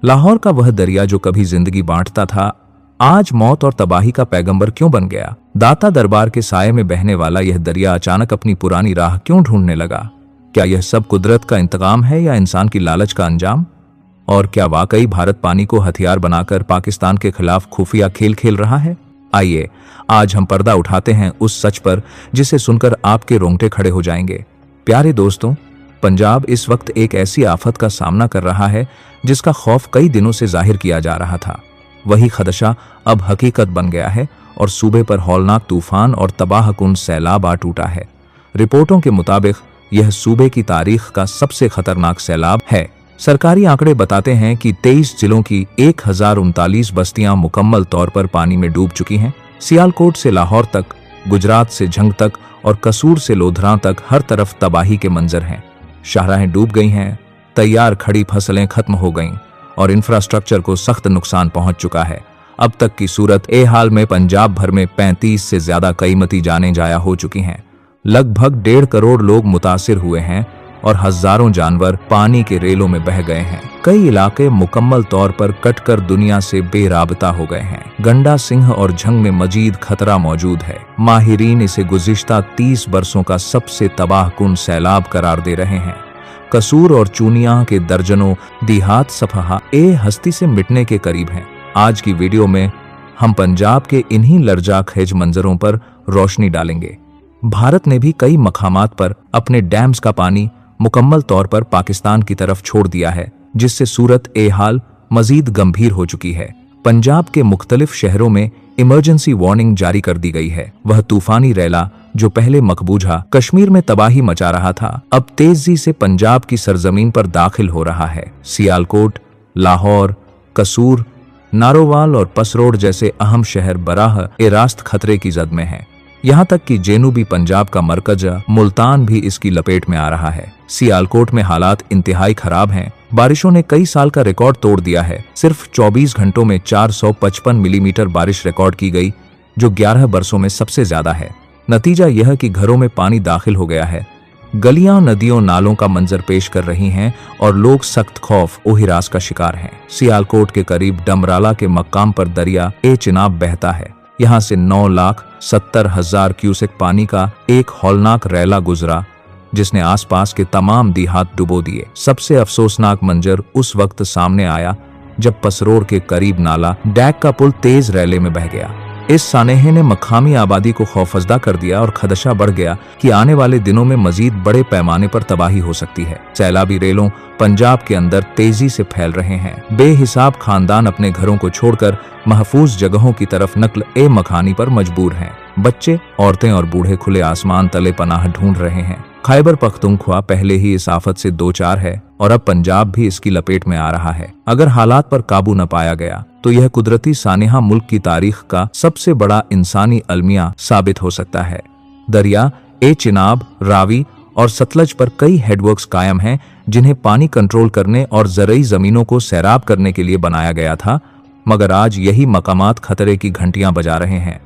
लाहौर का वह दरिया जो कभी जिंदगी बांटता था, आज मौत और तबाही का पैगंबर क्यों बन गया? दाता दरबार के साये में बहने वाला यह दरिया अचानक अपनी पुरानी राह क्यों ढूंढने लगा? क्या यह सब कुदरत का इंतकाम है या इंसान की लालच का अंजाम? और क्या वाकई भारत पानी को हथियार बनाकर पाकिस्तान के खिलाफ खुफिया खेल खेल रहा है? आइए आज हम पर्दा उठाते हैं उस सच पर जिसे सुनकर आपके रोंगटे खड़े हो जाएंगे। प्यारे दोस्तों, पंजाब इस वक्त एक ऐसी आफत का सामना कर रहा है जिसका खौफ कई दिनों से जाहिर किया जा रहा था। वही खदशा अब हकीकत बन गया है और सूबे पर हौलनाक तूफान और तबाहकुन सैलाब आ टूटा है। रिपोर्टों के मुताबिक यह सूबे की तारीख का सबसे खतरनाक सैलाब है। सरकारी आंकड़े बताते हैं कि 23 जिलों की 1039 बस्तियां मुकम्मल तौर पर पानी में डूब चुकी हैं। सियालकोट से लाहौर तक, गुजरात से झंग तक और कसूर से लोधरा तक हर तरफ तबाही के मंजर हैं। शाहराहें डूब गई हैं, तैयार खड़ी फसलें खत्म हो गईं और इंफ्रास्ट्रक्चर को सख्त नुकसान पहुंच चुका है। अब तक की सूरत ए हाल में पंजाब भर में 35 से ज्यादा कीमती जानें जाया हो चुकी हैं। लगभग 1.5 करोड़ लोग मुतासिर हुए हैं और हजारों जानवर पानी के रेलों में बह गए हैं। कई इलाके मुकम्मल तौर पर कटकर दुनिया से बेराबता हो गए हैं। गंडा सिंह और झंग में मजीद खतरा मौजूद है। माहिरीन इसे गुज़िश्ता 30 बरसों का सबसे तबाहकुन सैलाब करार दे रहे हैं। कसूर और चूनिया के दर्जनों दिहात सफहा ए हस्ती से मिटने के करीब हैं। आज की वीडियो में हम पंजाब के इन्हीं लर्जाखेज मंजरों पर रोशनी डालेंगे। भारत ने भी कई मकामात पर अपने डैम्स का पानी मुकम्मल तौर पर पाकिस्तान की तरफ छोड़ दिया है, जिससे सूरत ए हाल मजीद गंभीर हो चुकी है। पंजाब के मुख्तलिफ शहरों में इमरजेंसी वार्निंग जारी कर दी गई है। वह तूफानी रैला जो पहले मकबूजा कश्मीर में तबाही मचा रहा था, अब तेजी से पंजाब की सरजमीन पर दाखिल हो रहा है। सियालकोट, लाहौर, कसूर, नारोवाल और पसरोड जैसे अहम शहर बराह ए रास्त खतरे की जद में हैं। यहाँ तक कि जनूबी पंजाब का मरकज मुल्तान भी इसकी लपेट में आ रहा है। सियालकोट में हालात इंतहाई खराब हैं। बारिशों ने कई साल का रिकॉर्ड तोड़ दिया है। सिर्फ 24 घंटों में 455 मिलीमीटर बारिश रिकॉर्ड की गई, जो 11 बरसों में सबसे ज्यादा है। नतीजा यह कि घरों में पानी दाखिल हो गया है। गलियां नदियों नालों का मंजर पेश कर रही हैं और लोग सख्त खौफ ओ हिरास का शिकार हैं। सियालकोट के करीब डमराला के मकाम पर दरिया ए चिनाब बहता है। यहाँ से 9,70,000 क्यूसेक पानी का एक हौलनाक रैला गुजरा, जिसने आसपास के तमाम देहात डुबो दिए। सबसे अफसोसनाक मंजर उस वक्त सामने आया जब पसरोर के करीब नाला डैक का पुल तेज रैले में बह गया। इस सानेहे ने मकामी आबादी को खौफजदा कर दिया और खदशा बढ़ गया कि आने वाले दिनों में मजीद बड़े पैमाने पर तबाही हो सकती है। सैलाबी रेलों पंजाब के अंदर तेजी से फैल रहे हैं। बेहिसाब खानदान अपने घरों को छोड़कर महफूज जगहों की तरफ नक्ल ए मकानी पर मजबूर हैं। बच्चे, औरतें और बूढ़े खुले आसमान तले पनाह ढूंढ रहे हैं। खैबर पख्तूनख्वा पहले ही इस आफत से दो चार है और अब पंजाब भी इसकी लपेट में आ रहा है। अगर हालात पर काबू न पाया गया तो यह कुदरती सानेहा मुल्क की तारीख का सबसे बड़ा इंसानी अलमिया साबित हो सकता है। दरिया ए चिनाब, रावी और सतलज पर कई हेडवर्क्स कायम हैं, जिन्हें पानी कंट्रोल करने और ज़रई ज़मीनों को सैराब करने के लिए बनाया गया था, मगर आज यही मकामात खतरे की घंटियां बजा रहे हैं।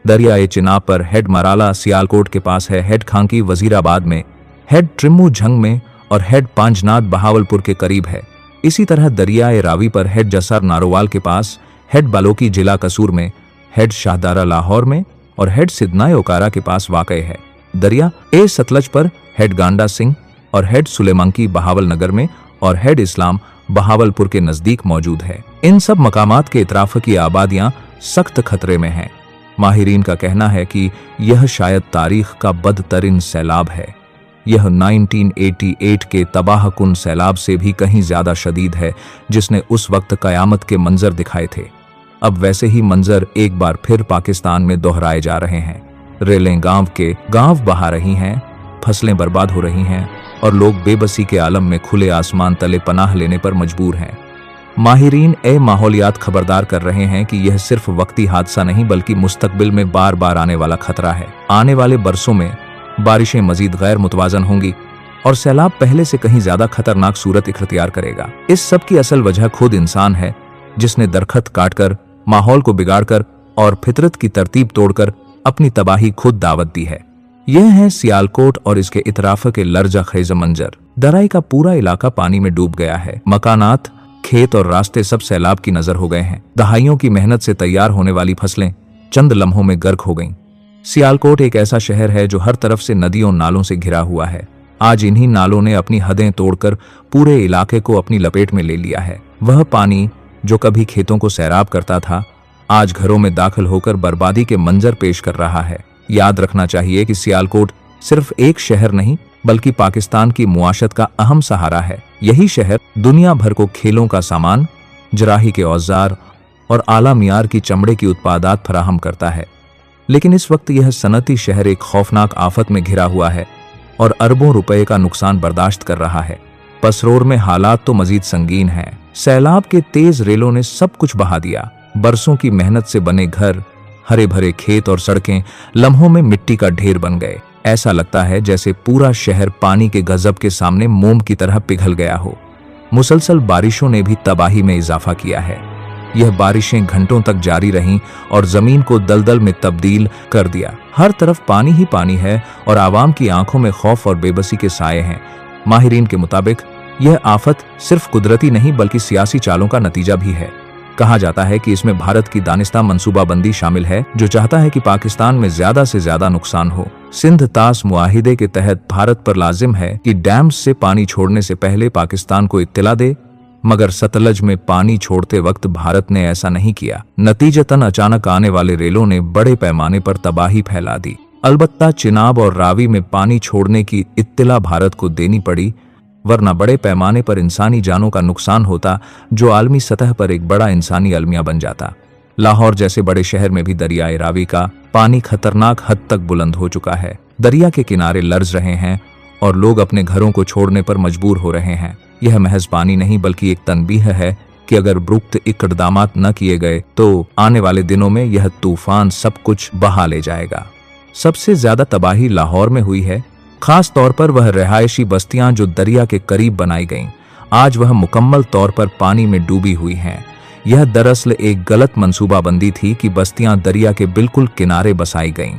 दरिया ए चिनाब पर हेड मराला सियालकोट के पास है, हेड खांकी वजीराबाद में, हेड ट्रिम्मू झंग में और हेड पांजनाथ बहावलपुर के करीब है। इसी तरह दरिया ए रावी पर हेड जसर नारोवाल के पास, हेड बालोकी जिला कसूर में, हेड शाहदारा लाहौर में और हेड सिदनाए ओकारा के पास वाक़ई है। दरिया ए सतलज पर हेड गांडा सिंह और हेड सुलेमांकी बहावल नगर में और हेड इस्लाम बहावलपुर के नजदीक मौजूद है। इन सब मकामात के इतराफ की आबादियां सख्त खतरे में हैं। माहिरीन का कहना है कि यह शायद तारीख का बदतरीन सैलाब है। यह 1988 के तबाहकुन सैलाब से भी कहीं ज्यादा शदीद है, जिसने उस वक्त कयामत के मंजर दिखाए थे। अब वैसे ही मंजर एक बार फिर पाकिस्तान में दोहराए जा रहे हैं। रेलें गांव के गांव बहा रही हैं, फसलें बर्बाद हो रही हैं और लोग बेबसी के आलम में खुले आसमान तले पनाह लेने पर मजबूर हैं। माहिरीन ए माहौलियात खबरदार कर रहे हैं कि यह सिर्फ वक्ती हादसा नहीं बल्कि मुस्तकबिल में बार बार आने वाला खतरा है। आने वाले बरसों में बारिशें मजीद गैर मुतवाजन होंगी और सैलाब पहले से कहीं ज्यादा खतरनाक सूरत इख्तियार करेगा। इस सब की असल वजह खुद इंसान है, जिसने दरखत काटकर, माहौल को बिगाड़कर और फितरत की तरतीब तोड़कर अपनी तबाही खुद दावत दी है। यह है सियालकोट और इसके इतराफ के लर्जा खेज मंजर। दराई का पूरा इलाका पानी में डूब गया है। मकानात, खेत और रास्ते सब सैलाब की नजर हो गए हैं। दहाइयों की मेहनत से तैयार होने वाली फसलें चंद लम्हों में गर्क हो गईं। सियालकोट एक ऐसा शहर है जो हर तरफ से नदियों नालों से घिरा हुआ है। आज इन्हीं नालों ने अपनी हदें तोड़कर पूरे इलाके को अपनी लपेट में ले लिया है। वह पानी जो कभी खेतों को सैराब करता था, आज घरों में दाखिल होकर बर्बादी के मंजर पेश कर रहा है। याद रखना चाहिए कि सियालकोट सिर्फ एक शहर नहीं बल्कि पाकिस्तान की मुआशरत का अहम सहारा है। यही शहर दुनिया भर को खेलों का सामान, जराही के औजार और आला मियार की चमड़े की उत्पादात फराहम करता है। लेकिन इस वक्त यह सनती शहर एक खौफनाक आफत में घिरा हुआ है और अरबों रुपए का नुकसान बर्दाश्त कर रहा है। पसरोर में हालात तो मजीद संगीन हैं। सैलाब के तेज रेलों ने सब कुछ बहा दिया। बरसों की मेहनत से बने घर, हरे भरे खेत और सड़कें लम्हों में मिट्टी का ढेर बन गए। ऐसा लगता है जैसे पूरा शहर पानी के गजब के सामने मोम की तरह पिघल गया हो। मुसलसल बारिशों ने भी तबाही में इजाफा किया है। यह बारिशें घंटों तक जारी रहीं और जमीन को दलदल में तब्दील कर दिया। हर तरफ पानी ही पानी है और आवाम की आंखों में खौफ और बेबसी के साए हैं। माहिरीन के मुताबिक यह आफत सिर्फ कुदरती नहीं बल्कि सियासी चालों का नतीजा भी है। कहा जाता है कि इसमें भारत की दानिस्ता मंसूबाबंदी शामिल है, जो चाहता है कि पाकिस्तान में ज्यादा से ज्यादा नुकसान हो। सिंध तास मुआहिदे के तहत भारत पर लाजिम है कि डैम्स से पानी छोड़ने से पहले पाकिस्तान को इत्तला दे, मगर सतलज में पानी छोड़ते वक्त भारत ने ऐसा नहीं किया। नतीजतन अचानक आने वाले रेलों ने बड़े पैमाने पर तबाही फैला दी। अलबत्ता चिनाब और रावी में पानी छोड़ने की इत्तला भारत को देनी पड़ी, वरना बड़े पैमाने पर इंसानी जानों का नुकसान होता, जो आलमी सतह पर एक बड़ा इंसानी अलमिया बन जाता। लाहौर जैसे बड़े शहर में भी दरियाए रावी का पानी खतरनाक हद तक बुलंद हो चुका है। दरिया के किनारे लर्ज रहे हैं और लोग अपने घरों को छोड़ने पर मजबूर हो रहे हैं। यह महज पानी नहीं बल्कि एक तनबीह है कि अगर उपरोक्त इकदामात न किए गए तो आने वाले दिनों में यह तूफान सब कुछ बहा ले जाएगा। सबसे ज्यादा तबाही लाहौर में हुई है। खास तौर पर वह रिहायशी बस्तियां जो दरिया के करीब बनाई गईं, आज वह मुकम्मल तौर पर पानी में डूबी हुई हैं। यह दरअसल एक गलत मंसूबाबंदी थी कि बस्तियां दरिया के बिल्कुल किनारे बसाई गईं।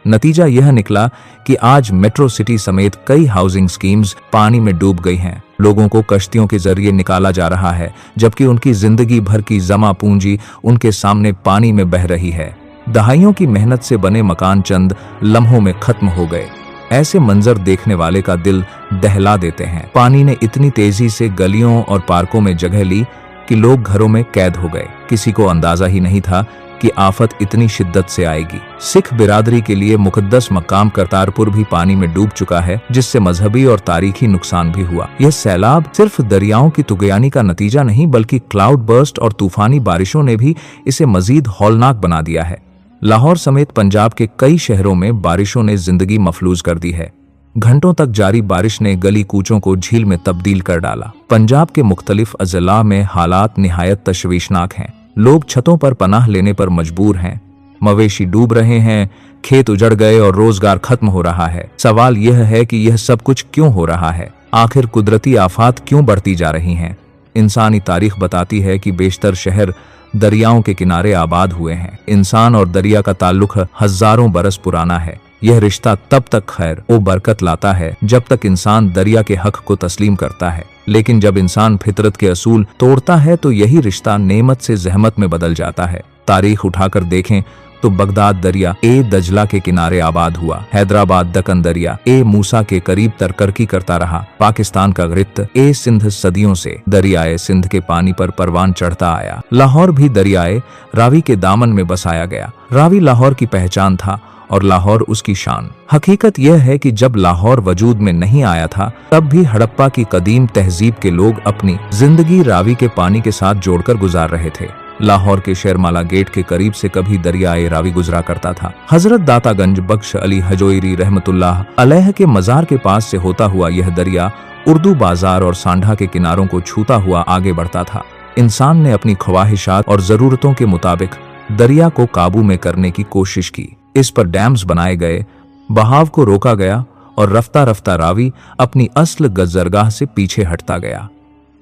नतीजा यह निकला कि आज मेट्रो सिटी समेत कई हाउसिंग स्कीम्स पानी में डूब गई हैं। लोगों को कश्तियों के जरिए निकाला जा रहा है, जबकि उनकी जिंदगी भर की जमा पूंजी उनके सामने पानी में बह रही है। दहाइयों की मेहनत से बने मकान चंद लम्हों में खत्म हो गए। ऐसे मंजर देखने वाले का दिल दहला देते हैं। पानी ने इतनी तेजी से गलियों और पार्कों में जगह ली कि लोग घरों में कैद हो गए। किसी को अंदाजा ही नहीं था कि आफत इतनी शिद्दत से आएगी। सिख बिरादरी के लिए मुकद्दस मकाम करतारपुर भी पानी में डूब चुका है, जिससे मजहबी और तारीखी नुकसान भी हुआ। यह सैलाब सिर्फ दरियाओं की तुगयानी का नतीजा नहीं बल्कि क्लाउड बर्स्ट और तूफानी बारिशों ने भी इसे मजीद हौलनाक बना दिया है। लाहौर समेत पंजाब के कई शहरों में बारिशों ने जिंदगी मफलूज कर दी है। घंटों तक जारी बारिश ने गली कूचों को झील में तब्दील कर डाला। पंजाब के मुख्तलिफ अजला में हालात निहायत तशवीशनाक हैं। लोग छतों पर पनाह लेने पर मजबूर हैं। मवेशी डूब रहे हैं, खेत उजड़ गए और रोजगार खत्म हो रहा है। सवाल यह है कि यह सब कुछ क्यों हो रहा है? आखिर कुदरती आफात क्यों बढ़ती जा रही हैं? इंसानी तारीख बताती है कि बेशतर शहर दरियाओं के किनारे आबाद हुए हैं। इंसान और दरिया का ताल्लुक हजारों बरस पुराना है। यह रिश्ता तब तक खैर और बरकत लाता है जब तक इंसान दरिया के हक को तस्लीम करता है, लेकिन जब इंसान फितरत के असूल तोड़ता है तो यही रिश्ता नेमत से जहमत में बदल जाता है। तारीख उठाकर देखें तो बगदाद दरिया ए दजला के किनारे आबाद हुआ। हैदराबाद दक्कन दरिया ए मूसा के करीब तरक्की करता रहा। पाकिस्तान का गिरफ्त ए सिंध सदियों से दरियाए सिंध के पानी पर परवान चढ़ता आया। लाहौर भी दरियाए रावी के दामन में बसाया गया। रावी लाहौर की पहचान था और लाहौर उसकी शान। हकीकत यह है कि जब लाहौर वजूद में नहीं आया था तब भी हड़प्पा की कदीम तहजीब के लोग अपनी जिंदगी रावी के पानी के साथ जोड़कर गुजार रहे थे। लाहौर के शेरमाला गेट के करीब से कभी दरियाए रावी गुजरा करता था। हजरत दातागंज बख्श अली हजोइरी रहमतुल्लाह अलैह के मजार के पास से होता हुआ यह दरिया उर्दू बाजार और सांडा के किनारों को छूता हुआ आगे बढ़ता था। इंसान ने अपनी ख्वाहिशात और जरूरतों के मुताबिक दरिया को काबू में करने की कोशिश की। इस पर डैम्स बनाए गए, बहाव को रोका गया और रफ्ता रफ्ता रावी अपनी अस्ल गजरगाह से पीछे हटता गया।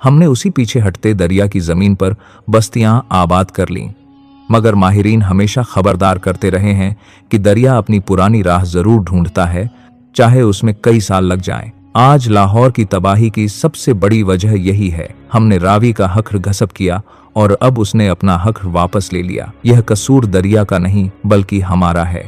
हमने उसी पीछे हटते दरिया की जमीन पर बस्तियां आबाद कर लीं, मगर माहिरीन हमेशा खबरदार करते रहे हैं कि दरिया अपनी पुरानी राह जरूर ढूंढता है, चाहे उसमें कई साल लग जाएं। आज लाहौर की तबाही की सबसे बड़ी वजह यही है। हमने रावी का हक घसब किया और अब उसने अपना हक वापस ले लिया। यह कसूर दरिया का नहीं बल्कि हमारा है।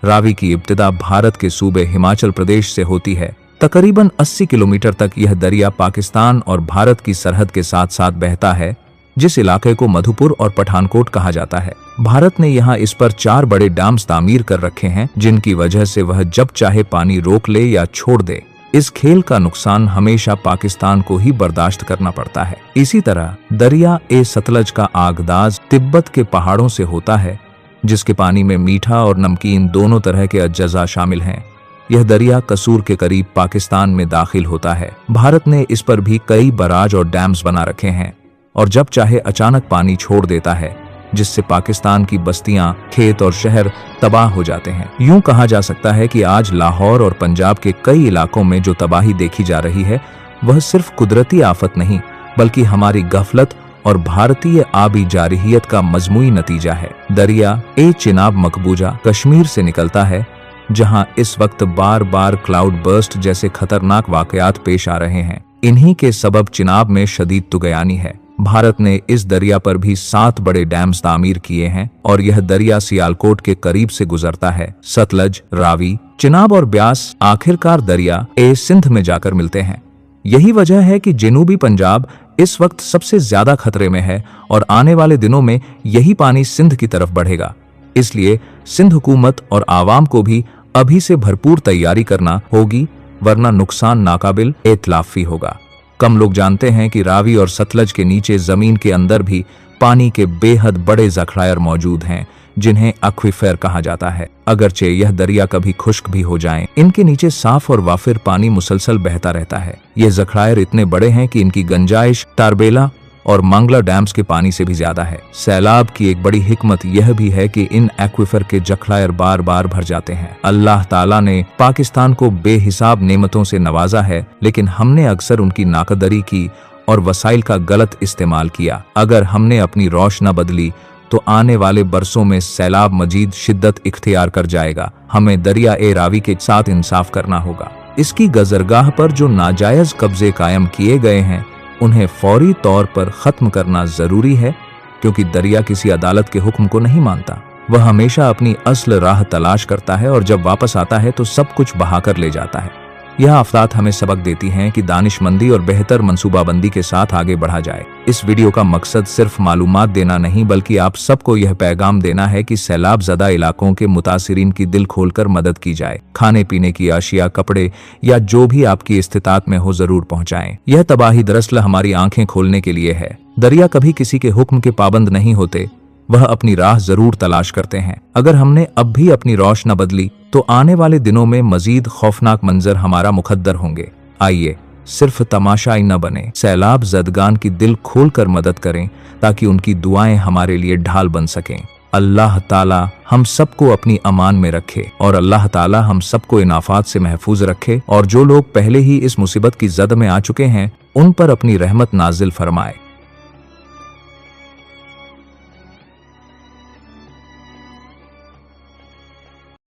रावी की इब्तिदा भारत के सूबे हिमाचल प्रदेश से होती है। तकरीबन 80 किलोमीटर तक यह दरिया पाकिस्तान और भारत की सरहद के साथ साथ बहता है, जिस इलाके को मधुपुर और पठानकोट कहा जाता है। भारत ने यहाँ इस पर 4 बड़े डैम्स तामीर कर रखे हैं, जिनकी वजह से वह जब चाहे पानी रोक ले या छोड़ दे। इस खेल का नुकसान हमेशा पाकिस्तान को ही बर्दाश्त करना पड़ता है। इसी तरह दरिया ए सतलज का आगदाज तिब्बत के पहाड़ों से होता है, जिसके पानी में मीठा और नमकीन दोनों तरह के अज्जा शामिल हैं। यह दरिया कसूर के करीब पाकिस्तान में दाखिल होता है। भारत ने इस पर भी कई बराज और डैम्स बना रखे हैं और जब चाहे अचानक पानी छोड़ देता है, जिससे पाकिस्तान की बस्तियां, खेत और शहर तबाह हो जाते हैं। यूं कहा जा सकता है कि आज लाहौर और पंजाब के कई इलाकों में जो तबाही देखी जा रही है, वह सिर्फ कुदरती आफत नहीं बल्कि हमारी गफलत और भारतीय आबी जारहियत का मजमूई नतीजा है। दरिया ए चिनाब मकबूजा कश्मीर से निकलता है, जहां इस वक्त बार बार क्लाउड बर्स्ट जैसे खतरनाक वाकयात पेश आ रहे हैं। इन्हीं के सबब चिनाब में शदीद तुगयानी है। भारत ने इस दरिया पर भी 7 बड़े डैम्स तामीर किए हैं और यह दरिया सियालकोट के करीब से गुजरता है। सतलज, रावी, चिनाब और ब्यास आखिरकार दरिया ए सिंध में जाकर मिलते हैं। यही वजह है कि जनूबी पंजाब इस वक्त सबसे ज्यादा खतरे में है और आने वाले दिनों में यही पानी सिंध की तरफ बढ़ेगा। इसलिए सिंध हुकूमत और आवाम को भी अभी से भरपूर तैयारी करना होगी, वरना नुकसान नाकाबिल इतलाफी होगा। कम लोग जानते हैं कि रावी और सतलज के नीचे जमीन के अंदर भी पानी के बेहद बड़े ज़ख़ायर मौजूद हैं, जिन्हें एक्वीफर कहा जाता है। अगरचे यह दरिया कभी खुश्क भी हो जाएं, इनके नीचे साफ और वाफिर पानी मुसलसल बहता रहता है। ये ज़ख़ायर इतने बड़े हैं कि इनकी गंजाइश तारबेला और मांगला डैम्स के पानी से भी ज्यादा है। सैलाब की एक बड़ी हिकमत यह भी है कि इन एक्वीफर के ज़ख़ायर बार बार भर जाते हैं। अल्लाह ताला ने पाकिस्तान को बेहिसाब नेमतों से नवाजा है, लेकिन हमने अक्सर उनकी नाकदरी की और वसाइल का गलत इस्तेमाल किया। अगर हमने अपनी रौश न बदली तो आने वाले बरसों में सैलाब मजीद शिद्दत इख्तियार कर जाएगा। हमें दरिया ए रावी के साथ इंसाफ करना होगा। इसकी गजरगाह पर जो नाजायज कब्जे कायम किए गए हैं, उन्हें फौरी तौर पर खत्म करना जरूरी है, क्योंकि दरिया किसी अदालत के हुक्म को नहीं मानता। वह हमेशा अपनी असल राह तलाश करता है और जब वापस आता है तो सब कुछ बहाकर ले जाता है। यह आफतात हमें सबक देती हैं कि दानिशमंदी और बेहतर मंसूबाबंदी के साथ आगे बढ़ा जाए। इस वीडियो का मकसद सिर्फ मालूमात देना नहीं बल्कि आप सबको यह पैगाम देना है कि सैलाब ज़दा इलाकों के मुतासिरीन की दिल खोलकर मदद की जाए। खाने पीने की अशिया, कपड़े या जो भी आपकी इस्तिताअत में हो जरूर पहुँचाएं। यह तबाही दरअसल हमारी आंखें खोलने के लिए है। दरिया कभी किसी के हुक्म के पाबंद नहीं होते, वह अपनी राह जरूर तलाश करते हैं। अगर हमने अब भी अपनी रौश न बदली तो आने वाले दिनों में मजीद खौफनाक मंजर हमारा मुकद्दर होंगे। आइए सिर्फ तमाशाई न बने, सैलाब ज़दगान की दिल खोलकर मदद करें ताकि उनकी दुआएं हमारे लिए ढाल बन सकें। अल्लाह ताला हम सबको अपनी अमान में रखे और अल्लाह ताला हम सबको इन आफात से महफूज रखे और जो लोग पहले ही इस मुसीबत की जद में आ चुके हैं उन पर अपनी रहमत नाजिल फरमाए।